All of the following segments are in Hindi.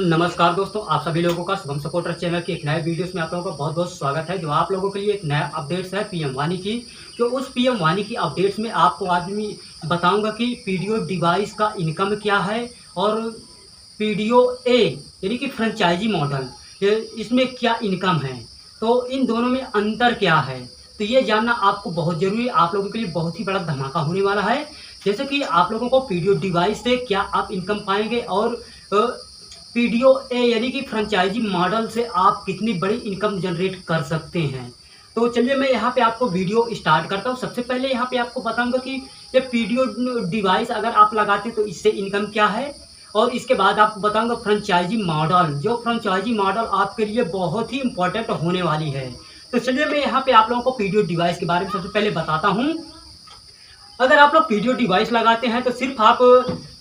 नमस्कार दोस्तों, आप सभी लोगों का शुभम सपोर्टर चैनल की एक नए वीडियोस में आप लोगों का बहुत बहुत स्वागत है। जो आप लोगों के लिए एक नया अपडेट्स है पीएम वाणी की। जो उस पीएम वाणी की अपडेट्स में आपको आज मैं बताऊंगा कि पीडीओ डिवाइस का इनकम क्या है और पीडीओ ए यानी कि फ्रेंचाइजी मॉडल इसमें क्या इनकम है, तो इन दोनों में अंतर क्या है, तो ये जानना आपको बहुत ज़रूरी है। आप लोगों के लिए बहुत ही बड़ा धमाका होने वाला है। जैसे कि आप लोगों को पीडीओ डिवाइस से क्या आप इनकम पाएंगे और पीडीओ ए यानी कि फ्रेंचाइजी मॉडल से आप कितनी बड़ी इनकम जनरेट कर सकते हैं। तो चलिए मैं यहाँ पे आपको वीडियो स्टार्ट करता हूँ। सबसे पहले यहाँ पे आपको बताऊंगा कि ये पीडीओ डिवाइस अगर आप लगाते तो इससे इनकम क्या है, और इसके बाद आपको बताऊंगा फ्रेंचाइजी मॉडल। जो फ्रेंचाइजी मॉडल आपके लिए बहुत ही इंपॉर्टेंट होने वाली है। तो चलिए मैं यहाँ पे आप लोगों को पीडीओ डिवाइस के बारे में सबसे पहले बताता हूँ। अगर आप लोग पीडीओ डिवाइस लगाते हैं तो सिर्फ आप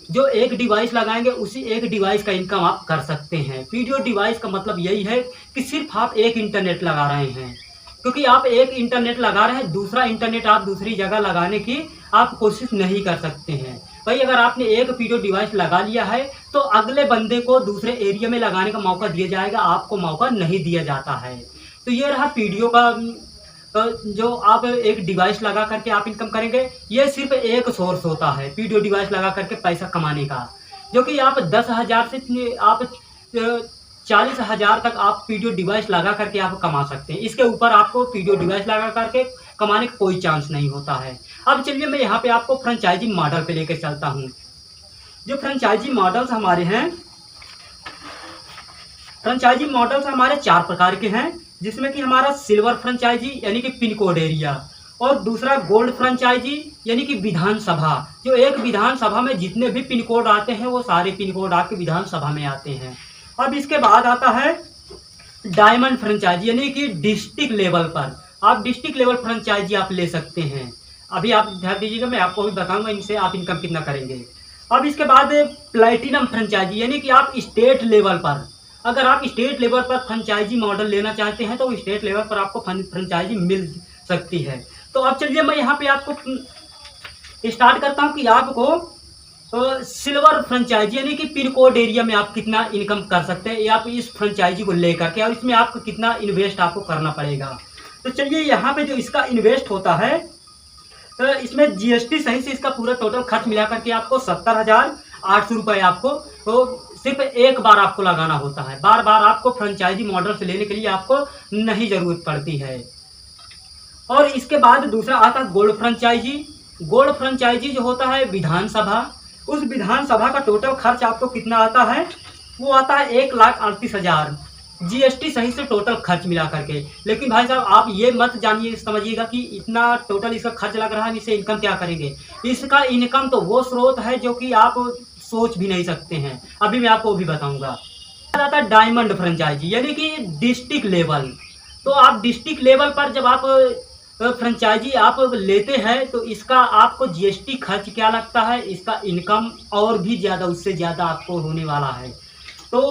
जो एक डिवाइस लगाएंगे उसी एक डिवाइस का इनकम आप कर सकते हैं। पीडीओ डिवाइस का मतलब यही है कि सिर्फ आप एक इंटरनेट लगा रहे हैं, क्योंकि आप एक इंटरनेट लगा रहे हैं, दूसरा इंटरनेट आप दूसरी जगह लगाने की आप कोशिश नहीं कर सकते हैं। भाई अगर आपने एक पीडीओ डिवाइस लगा लिया है तो अगले बंदे को दूसरे एरिया में लगाने का मौका दिया जाएगा, आपको मौका नहीं दिया जाता है। तो ये रहा पीडीओ का जो आप एक डिवाइस लगा करके आप इनकम करेंगे। ये सिर्फ एक सोर्स होता है पीडीओ डिवाइस लगा करके पैसा कमाने का, जो कि आप 10,000 से आप 40,000 तक आप पीडीओ डिवाइस लगा करके आप कमा सकते हैं। इसके ऊपर आपको पीडीओ डिवाइस लगा करके कमाने का कोई चांस नहीं होता है। अब चलिए मैं यहाँ पे आपको फ्रेंचाइजी मॉडल पे लेकर चलता हूँ। जो फ्रेंचाइजी मॉडल्स हमारे हैं, फ्रेंचाइजी मॉडल्स हमारे 4 प्रकार के हैं, जिसमें कि हमारा सिल्वर फ्रेंचाइजी यानी कि पिन कोड एरिया, और दूसरा गोल्ड फ्रेंचाइजी यानी कि विधानसभा। जो एक विधानसभा में जितने भी पिन कोड आते हैं वो सारे पिन कोड आपके विधानसभा में आते हैं। अब इसके बाद आता है डायमंड फ्रेंचाइजी यानी कि डिस्ट्रिक्ट लेवल पर आप डिस्ट्रिक्ट लेवल फ्रेंचाइजी आप ले सकते हैं। अभी आप ध्यान दीजिएगा, मैं आपको भी बताऊंगा इनसे आप इनकम कितना करेंगे। अब इसके बाद प्लैटिनम फ्रेंचाइजी यानी कि आप स्टेट लेवल पर, अगर आप स्टेट लेवल पर फ्रेंचाइजी मॉडल लेना चाहते हैं तो स्टेट लेवल पर आपको फ्रेंचाइजी मिल सकती है। तो अब चलिए मैं यहाँ पे आपको स्टार्ट करता हूँ कि आपको सिल्वर फ्रेंचाइजी यानी कि पिन कोड एरिया में आप कितना इनकम कर सकते हैं, या आप इस फ्रेंचाइजी को लेकर के, और इसमें आपको कितना इन्वेस्ट आपको करना पड़ेगा। तो चलिए यहाँ पे जो इसका इन्वेस्ट होता है, तो इसमें जीएसटी सही से इसका पूरा टोटल खर्च मिला करके आपको 70,800 रुपये आपको तो सिर्फ एक बार आपको लगाना होता है। बार बार आपको फ्रेंचाइजी मॉडल से लेने के लिए आपको नहीं जरूरत पड़ती है। और इसके बाद दूसरा आता है गोल्ड फ्रेंचाइजी। गोल्ड फ्रेंचाइजी जो होता है विधानसभा, उस विधानसभा का टोटल खर्च आपको कितना आता है, वो आता है 1,38,000 जीएसटी सही से टोटल खर्च मिला करके। लेकिन भाई साहब आप ये मत जानिए, समझिएगा कि इतना टोटल इसका खर्च लग रहा है, इससे इनकम क्या करेंगे। इसका इनकम तो वो स्रोत है जो कि आप सोच भी नहीं सकते हैं, अभी मैं आपको भी बताऊंगा। आता है डायमंड फ्रेंचाइजी यानी कि डिस्ट्रिक्ट लेवल। तो आप डिस्ट्रिक्ट लेवल पर जब आप फ्रेंचाइजी आप लेते हैं तो इसका आपको जीएसटी खर्च क्या लगता है, इसका इनकम और भी ज़्यादा, उससे ज़्यादा आपको होने वाला है। तो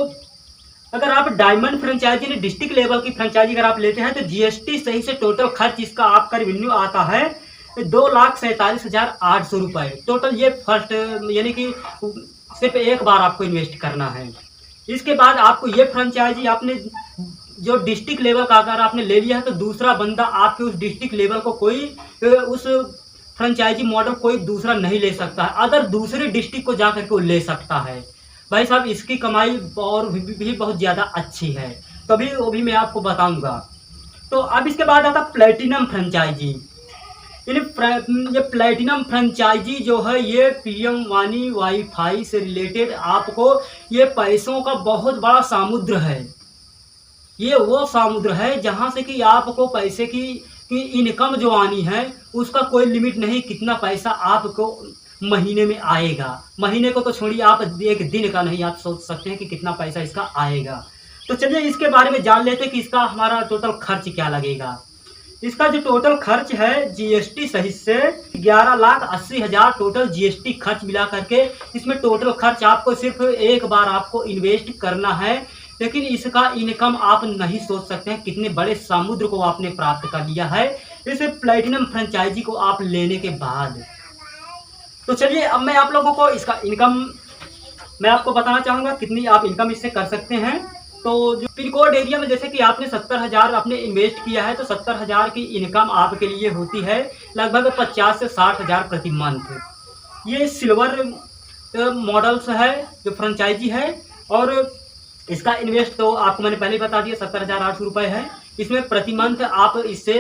अगर आप डायमंड फ्रेंचाइजी ने डिस्ट्रिक्ट लेवल की फ्रेंचाइजी अगर आप लेते हैं तो जीएसटी सही से टोटल खर्च इसका आपका रेवेन्यू आता है 2,47,800 रुपये टोटल। ये फर्स्ट यानी कि सिर्फ एक बार आपको इन्वेस्ट करना है। इसके बाद आपको ये फ्रेंचाइजी आपने जो डिस्ट्रिक्ट लेवल का अगर आपने ले लिया है तो दूसरा बंदा आपके उस डिस्ट्रिक्ट लेवल को कोई उस फ्रेंचाइजी मॉडल कोई दूसरा नहीं ले सकता है। अगर दूसरे डिस्ट्रिक्ट को जाकर के वो ले सकता है। भाई साहब इसकी कमाई और भी बहुत ज़्यादा अच्छी है, तभी वो भी मैं आपको बताऊंगा। तो अब इसके बाद आता प्लैटिनम फ्रेंचाइजी। ये प्लैटिनम फ्रेंचाइजी जो है ये पीएम वाणी वाईफाई से रिलेटेड आपको, ये पैसों का बहुत बड़ा समुद्र है। ये वो समुद्र है जहाँ से कि आपको पैसे की इनकम जो आनी है उसका कोई लिमिट नहीं, कितना पैसा आपको महीने में आएगा। महीने को तो छोड़िए, आप एक दिन का नहीं आप सोच सकते हैं कि कितना पैसा इसका आएगा। तो चलिए इसके बारे में जान लेते हैं कि इसका हमारा टोटल खर्च क्या लगेगा। इसका जो टोटल खर्च है जीएसटी सहित से 11,80,000 टोटल जीएसटी खर्च मिला करके, इसमें टोटल खर्च आपको सिर्फ एक बार आपको इन्वेस्ट करना है। लेकिन इसका इनकम आप नहीं सोच सकते हैं कितने बड़े समुद्र को आपने प्राप्त कर लिया है इस प्लैटिनम फ्रेंचाइजी को आप लेने के बाद। तो चलिए अब मैं आप लोगों को इसका इनकम मैं आपको बताना चाहूँगा कितनी आप इनकम इससे कर सकते हैं। तो जो पिन कोड एरिया में जैसे कि आपने 70,000 आपने इन्वेस्ट किया है, तो 70,000 की इनकम आपके लिए होती है लगभग 50 से 60,000 प्रति मंथ। ये सिल्वर मॉडल्स है जो फ्रेंचाइजी है, और इसका इन्वेस्ट तो आपको मैंने पहले ही बता दिया 70,800 रुपये है। इसमें प्रति मंथ आप इससे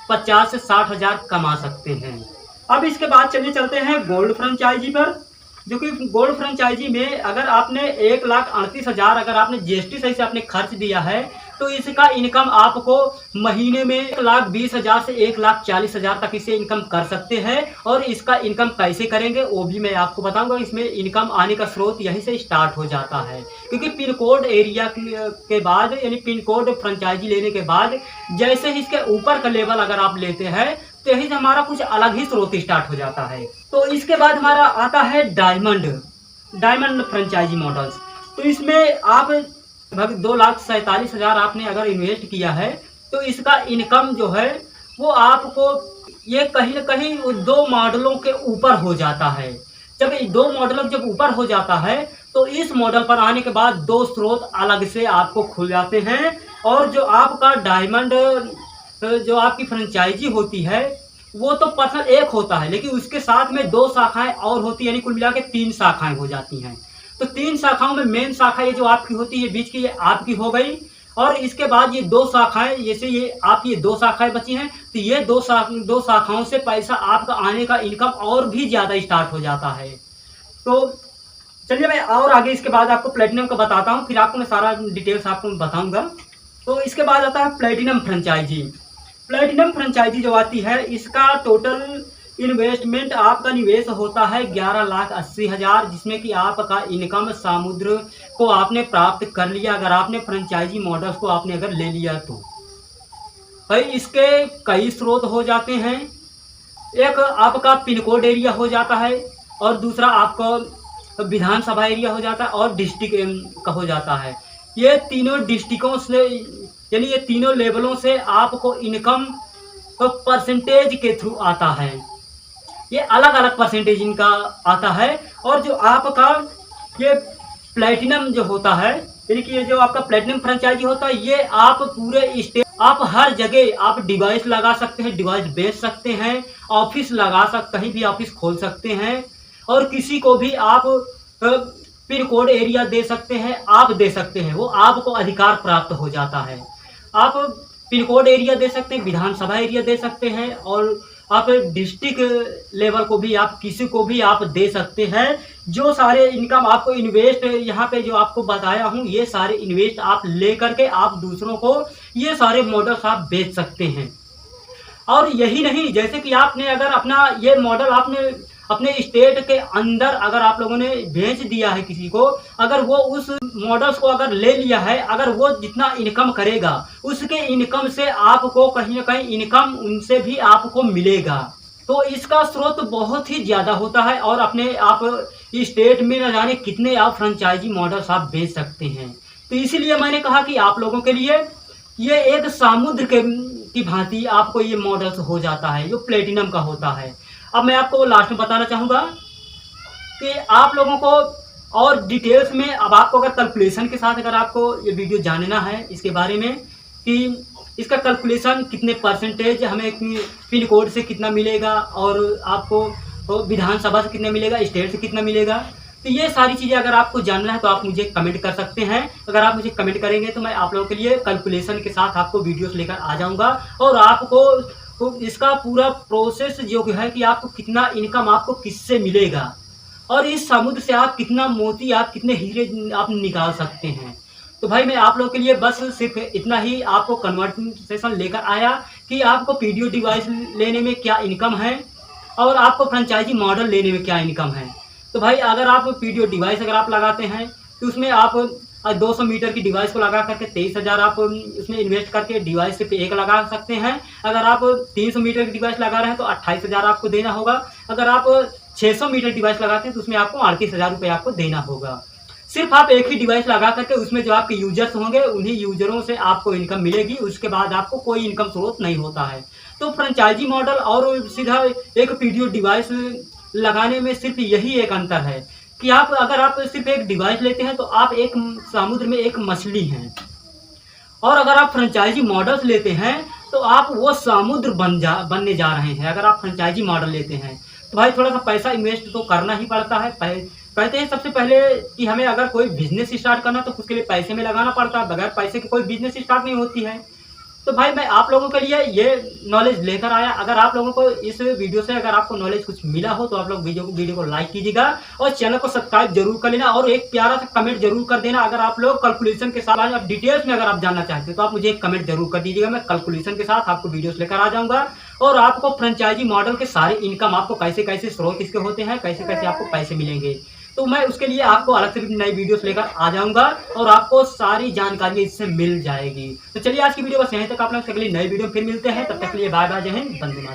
50 से 60,000 कमा सकते हैं। अब इसके बाद चलिए चलते हैं गोल्ड फ्रेंचाइजी पर, जो कि गोल्ड फ्रेंचाइजी में अगर आपने 1,38,000 अगर आपने जीएसटी सही से आपने खर्च दिया है, तो इसका इनकम आपको महीने में 1,20,000 से 1,40,000 तक इससे इनकम कर सकते हैं। और इसका इनकम कैसे करेंगे वो भी मैं आपको बताऊंगा। इसमें इनकम आने का स्रोत यहीं से स्टार्ट हो जाता है, क्योंकि पिन कोड एरिया के बाद यानी पिन कोड फ्रेंचाइजी लेने के बाद जैसे ही इसके ऊपर का लेवल अगर आप लेते हैं, तो यही से हमारा कुछ अलग ही स्रोत स्टार्ट हो जाता है। तो इसके बाद हमारा आता है डायमंड फ्रेंचाइजी मॉडल्स। तो इसमें आप लगभग 2,47,000 आपने अगर इन्वेस्ट किया है, तो इसका इनकम जो है वो आपको ये कहीं न कहीं 2 मॉडलों के ऊपर हो जाता है। जब 2 मॉडलों जब ऊपर हो जाता है, तो इस मॉडल पर आने के बाद 2 स्रोत अलग से आपको खुल जाते हैं। और जो आपका डायमंड जो आपकी फ्रेंचाइजी होती है, वो तो पर्सनल एक होता है, लेकिन उसके साथ में 2 शाखाएं और होती है, यानी कुल मिला के 3 शाखाएं हो जाती हैं। तो 3 शाखाओं में मेन शाखा ये जो आपकी होती है बीच की, ये आपकी हो गई। और इसके बाद ये 2 शाखाएं, जैसे ये आपकी 2 शाखाएं बची हैं, तो ये 2 शाखाओं से पैसा आपका आने का इनकम और भी ज़्यादा स्टार्ट हो जाता है। तो चलिए मैं और आगे इसके बाद आपको प्लेटिनम का बताता हूँ, फिर आपको मैं सारा डिटेल्स आपको बताऊँगा। तो इसके बाद आता है प्लेटिनम फ्रेंचाइजी। प्लेटिनम फ्रेंचाइजी जो आती है, इसका टोटल इन्वेस्टमेंट आपका निवेश होता है 11,80,000, जिसमें कि आपका इनकम समुद्र को आपने प्राप्त कर लिया अगर आपने फ्रेंचाइजी मॉडल्स को आपने अगर ले लिया तो। भाई इसके कई स्रोत हो जाते हैं। एक आपका पिन कोड एरिया हो जाता है, और दूसरा आपका विधानसभा एरिया हो जाता है, और डिस्ट्रिक्ट का हो जाता है। ये तीनों डिस्ट्रिक्टों से यानी ये तीनों लेवलों से आपको इनकम परसेंटेज के थ्रू आता है। ये अलग अलग परसेंटेज इनका आता है। और जो आपका ये प्लेटिनम जो होता है, यानी कि ये जो आपका प्लेटिनम फ्रेंचाइजी होता है, ये आप पूरे स्टेट आप हर जगह आप डिवाइस लगा सकते हैं, डिवाइस बेच सकते हैं, ऑफिस कहीं भी ऑफिस खोल सकते हैं, और किसी को भी आप पिन कोड एरिया दे सकते हैं, आप दे सकते हैं, वो आपको अधिकार प्राप्त हो जाता है। आप पिन कोड एरिया दे सकते हैं, विधानसभा एरिया दे सकते हैं, और आप डिस्ट्रिक्ट लेवल को भी आप किसी को भी आप दे सकते हैं। जो सारे इनकम आपको इन्वेस्ट यहाँ पे जो आपको बताया हूँ, ये सारे इन्वेस्ट आप ले करके आप दूसरों को ये सारे मॉडल्स आप बेच सकते हैं। और यही नहीं, जैसे कि आपने अगर अपना ये मॉडल आपने अपने स्टेट के अंदर अगर आप लोगों ने बेच दिया है किसी को, अगर वो उस मॉडल्स को अगर ले लिया है, अगर वो जितना इनकम करेगा उसके इनकम से आपको कहीं ना कहीं इनकम उनसे भी आपको मिलेगा। तो इसका स्रोत बहुत ही ज़्यादा होता है, और अपने आप स्टेट में न जाने कितने आप फ्रेंचाइजी मॉडल्स आप बेच सकते हैं। तो इसीलिए मैंने कहा कि आप लोगों के लिए ये एक समुद्र की भांति आपको ये मॉडल्स हो जाता है जो प्लेटिनम का होता है। अब मैं आपको लास्ट में बताना चाहूँगा कि आप लोगों को और डिटेल्स में, अब आपको अगर कैलकुलेशन के साथ अगर आपको ये वीडियो जानना है इसके बारे में कि इसका कैलकुलेशन कितने परसेंटेज हमें पिन कोड से कितना मिलेगा, और आपको विधानसभा से कितना मिलेगा, स्टेट से कितना मिलेगा, तो ये सारी चीज़ें अगर आपको जानना है तो आप मुझे कमेंट कर सकते हैं। अगर आप मुझे कमेंट करेंगे तो मैं आप लोगों के लिए कैलकुलेशन के साथ आपको वीडियोस लेकर आ जाऊँगा, और आपको तो इसका पूरा प्रोसेस जो है कि आपको कितना इनकम आपको किससे मिलेगा, और इस समुद्र से आप कितना मोती, आप कितने हीरे आप निकाल सकते हैं। तो भाई मैं आप लोगों के लिए बस सिर्फ इतना ही आपको कन्वर्सेशन लेकर आया कि आपको पीडीओ डिवाइस लेने में क्या इनकम है, और आपको फ्रेंचाइजी मॉडल लेने में क्या इनकम है। तो भाई अगर आप पीडीओ डिवाइस अगर आप लगाते हैं, तो उसमें आप 200 मीटर की डिवाइस को लगा करके 23,000 आप उसमें इन्वेस्ट करके डिवाइस पे एक लगा सकते हैं। अगर आप 300 मीटर की डिवाइस लगा रहे हैं तो 28,000 आपको देना होगा। अगर आप 600 मीटर डिवाइस लगाते हैं तो उसमें आपको 38,000 रुपये आपको देना होगा। सिर्फ आप एक ही डिवाइस लगा करके उसमें जो आपके यूजर्स होंगे उन्हीं यूजरों से आपको इनकम मिलेगी, उसके बाद आपको कोई इनकम स्रोत नहीं होता है। तो फ्रेंचाइजी मॉडल और सीधा एक पीडीओ डिवाइस लगाने में सिर्फ यही एक अंतर है कि आप अगर आप सिर्फ एक डिवाइस लेते हैं तो आप एक समुद्र में एक मछली हैं, और अगर आप फ्रेंचाइजी मॉडल्स लेते हैं तो आप वो समुद्र बनने जा रहे हैं। अगर आप फ्रेंचाइजी मॉडल लेते हैं तो भाई थोड़ा सा पैसा इन्वेस्ट तो करना ही पड़ता है। कहते हैं सबसे पहले कि हमें अगर कोई बिजनेस स्टार्ट करना तो उसके लिए पैसे में लगाना पड़ता है, बगैर पैसे के कोई बिजनेस स्टार्ट नहीं होती है। तो भाई मैं आप लोगों के लिए ये नॉलेज लेकर आया। अगर आप लोगों को इस वीडियो से अगर आपको नॉलेज कुछ मिला हो तो आप लोग वीडियो को लाइक कीजिएगा और चैनल को सब्सक्राइब जरूर कर लेना, और एक प्यारा सा कमेंट जरूर कर देना। अगर आप लोग कैलकुलेशन के साथ आप डिटेल्स में अगर आप जानना चाहते हैं तो आप मुझे एक कमेंट जरूर कर दीजिएगा। मैं कैलकुलेशन के साथ आपको वीडियोस लेकर आ जाऊंगा, और आपको फ्रेंचाइजी मॉडल के सारे इनकम, आपको कैसे कैसे स्रोत इसके होते हैं, कैसे कैसे आपको पैसे मिलेंगे, तो मैं उसके लिए आपको अलग से भी नई वीडियोस लेकर आ जाऊंगा और आपको सारी जानकारी इससे मिल जाएगी। तो चलिए आज की वीडियो बस यहीं तक। आप लोग अगली नई वीडियो में फिर मिलते हैं, तब तक के लिए बाय बाय, जय हिंद, वंदे मातरम।